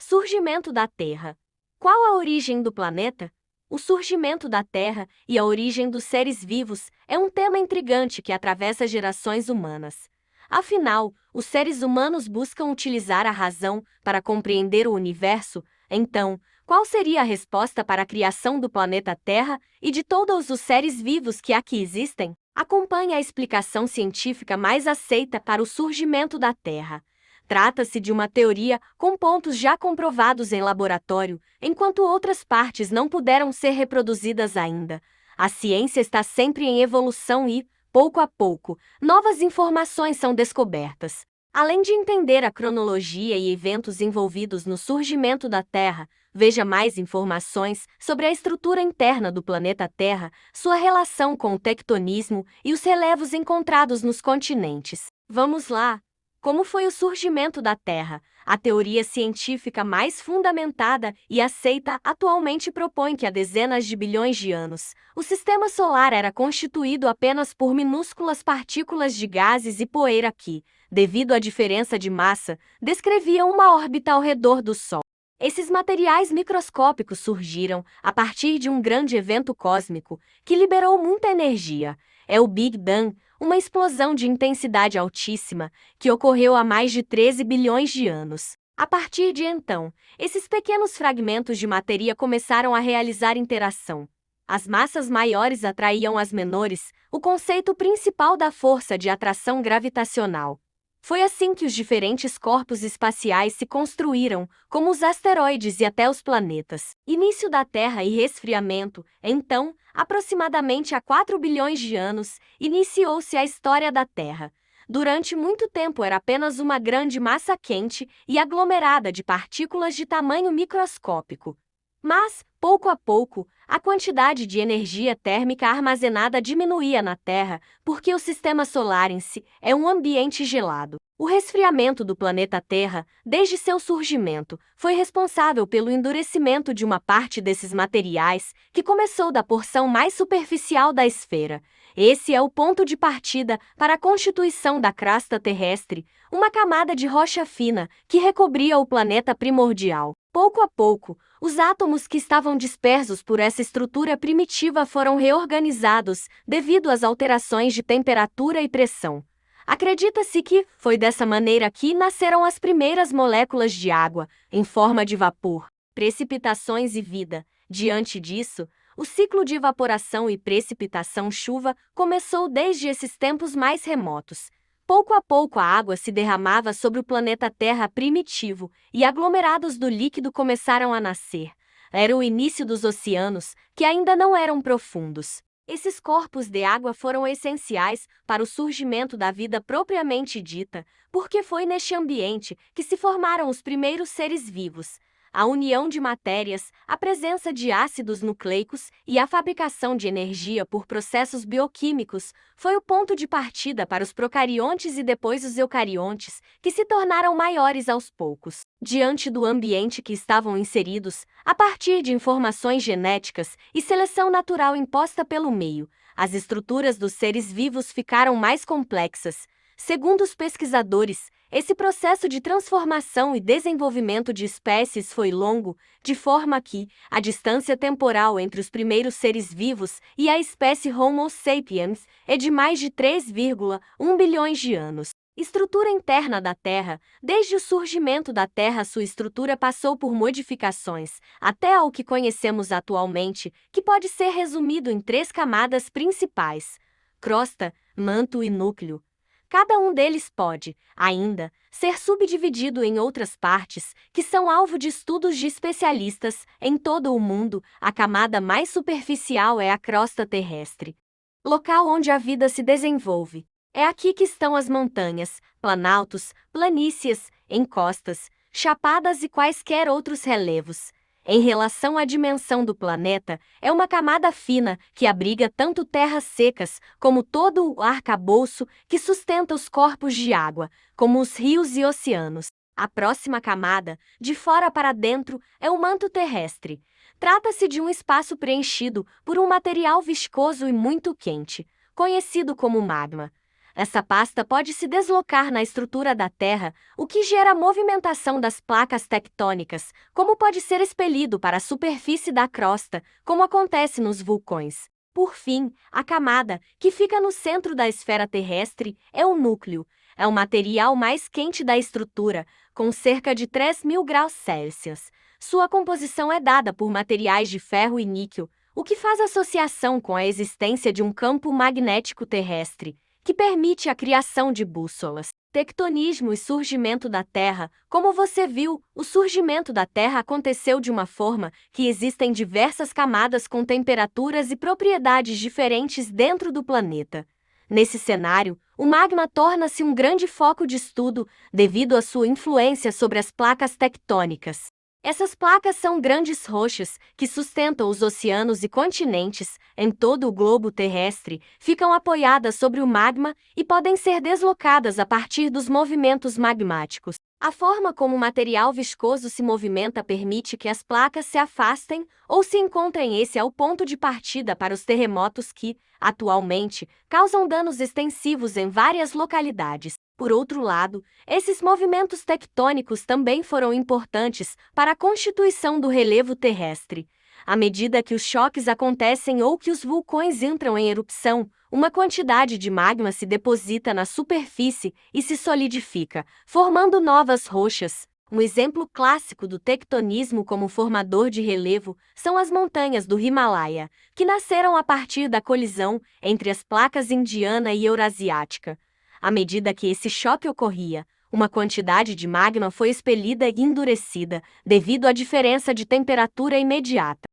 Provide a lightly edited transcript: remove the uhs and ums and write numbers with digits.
Surgimento da Terra. Qual a origem do planeta? O surgimento da Terra e a origem dos seres vivos é um tema intrigante que atravessa gerações humanas. Afinal, os seres humanos buscam utilizar a razão para compreender o universo. Então, qual seria a resposta para a criação do planeta Terra e de todos os seres vivos que aqui existem? Acompanhe a explicação científica mais aceita para o surgimento da Terra. Trata-se de uma teoria com pontos já comprovados em laboratório, enquanto outras partes não puderam ser reproduzidas ainda. A ciência está sempre em evolução e, pouco a pouco, novas informações são descobertas. Além de entender a cronologia e eventos envolvidos no surgimento da Terra, veja mais informações sobre a estrutura interna do planeta Terra, sua relação com o tectonismo e os relevos encontrados nos continentes. Vamos lá! Como foi o surgimento da Terra? A teoria científica mais fundamentada e aceita atualmente propõe que há dezenas de bilhões de anos, o sistema solar era constituído apenas por minúsculas partículas de gases e poeira que, devido à diferença de massa, descreviam uma órbita ao redor do Sol. Esses materiais microscópicos surgiram a partir de um grande evento cósmico que liberou muita energia. É o Big Bang, uma explosão de intensidade altíssima que ocorreu há mais de 13 bilhões de anos. A partir de então, esses pequenos fragmentos de matéria começaram a realizar interação. As massas maiores atraíam as menores, o conceito principal da força de atração gravitacional. Foi assim que os diferentes corpos espaciais se construíram, como os asteroides e até os planetas. Início da Terra e resfriamento. Então, aproximadamente há 4 bilhões de anos, iniciou-se a história da Terra. Durante muito tempo era apenas uma grande massa quente e aglomerada de partículas de tamanho microscópico. Mas, pouco a pouco, a quantidade de energia térmica armazenada diminuía na Terra porque o sistema solar em si é um ambiente gelado. O resfriamento do planeta Terra, desde seu surgimento, foi responsável pelo endurecimento de uma parte desses materiais, que começou da porção mais superficial da esfera. Esse é o ponto de partida para a constituição da crosta terrestre, uma camada de rocha fina que recobria o planeta primordial. Pouco a pouco, os átomos que estavam dispersos por essa estrutura primitiva foram reorganizados devido às alterações de temperatura e pressão. Acredita-se que foi dessa maneira que nasceram as primeiras moléculas de água, em forma de vapor, precipitações e vida. Diante disso, o ciclo de evaporação e precipitação-chuva começou desde esses tempos mais remotos. Pouco a pouco a água se derramava sobre o planeta Terra primitivo e aglomerados do líquido começaram a nascer. Era o início dos oceanos, que ainda não eram profundos. Esses corpos de água foram essenciais para o surgimento da vida propriamente dita, porque foi neste ambiente que se formaram os primeiros seres vivos. A união de matérias, a presença de ácidos nucleicos e a fabricação de energia por processos bioquímicos foi o ponto de partida para os procariontes e depois os eucariontes, que se tornaram maiores aos poucos. Diante do ambiente que estavam inseridos, a partir de informações genéticas e seleção natural imposta pelo meio, as estruturas dos seres vivos ficaram mais complexas. Segundo os pesquisadores, esse processo de transformação e desenvolvimento de espécies foi longo, de forma que a distância temporal entre os primeiros seres vivos e a espécie Homo sapiens é de mais de 3,1 bilhões de anos. Estrutura interna da Terra. Desde o surgimento da Terra, sua estrutura passou por modificações, até ao que conhecemos atualmente, que pode ser resumido em 3 camadas principais: crosta, manto e núcleo. Cada um deles pode, ainda, ser subdividido em outras partes, que são alvo de estudos de especialistas em todo o mundo. A camada mais superficial é a crosta terrestre, local onde a vida se desenvolve. É aqui que estão as montanhas, planaltos, planícies, encostas, chapadas e quaisquer outros relevos. Em relação à dimensão do planeta, é uma camada fina que abriga tanto terras secas como todo o arcabouço que sustenta os corpos de água, como os rios e oceanos. A próxima camada, de fora para dentro, é o manto terrestre. Trata-se de um espaço preenchido por um material viscoso e muito quente, conhecido como magma. Essa pasta pode se deslocar na estrutura da Terra, o que gera a movimentação das placas tectônicas, como pode ser expelido para a superfície da crosta, como acontece nos vulcões. Por fim, a camada, que fica no centro da esfera terrestre, é o núcleo. É o material mais quente da estrutura, com cerca de 3.000 graus Celsius. Sua composição é dada por materiais de ferro e níquel, o que faz associação com a existência de um campo magnético terrestre, que permite a criação de bússolas. Tectonismo e surgimento da Terra. Como você viu, o surgimento da Terra aconteceu de uma forma que existem diversas camadas com temperaturas e propriedades diferentes dentro do planeta. Nesse cenário, o magma torna-se um grande foco de estudo devido à sua influência sobre as placas tectônicas. Essas placas são grandes rochas que sustentam os oceanos e continentes em todo o globo terrestre, ficam apoiadas sobre o magma e podem ser deslocadas a partir dos movimentos magmáticos. A forma como o material viscoso se movimenta permite que as placas se afastem ou se encontrem. Esse é o ponto de partida para os terremotos que, atualmente, causam danos extensivos em várias localidades. Por outro lado, esses movimentos tectônicos também foram importantes para a constituição do relevo terrestre. À medida que os choques acontecem ou que os vulcões entram em erupção, uma quantidade de magma se deposita na superfície e se solidifica, formando novas rochas. Um exemplo clássico do tectonismo como formador de relevo são as montanhas do Himalaia, que nasceram a partir da colisão entre as placas indiana e eurasiática. À medida que esse choque ocorria, uma quantidade de magma foi expelida e endurecida devido à diferença de temperatura imediata.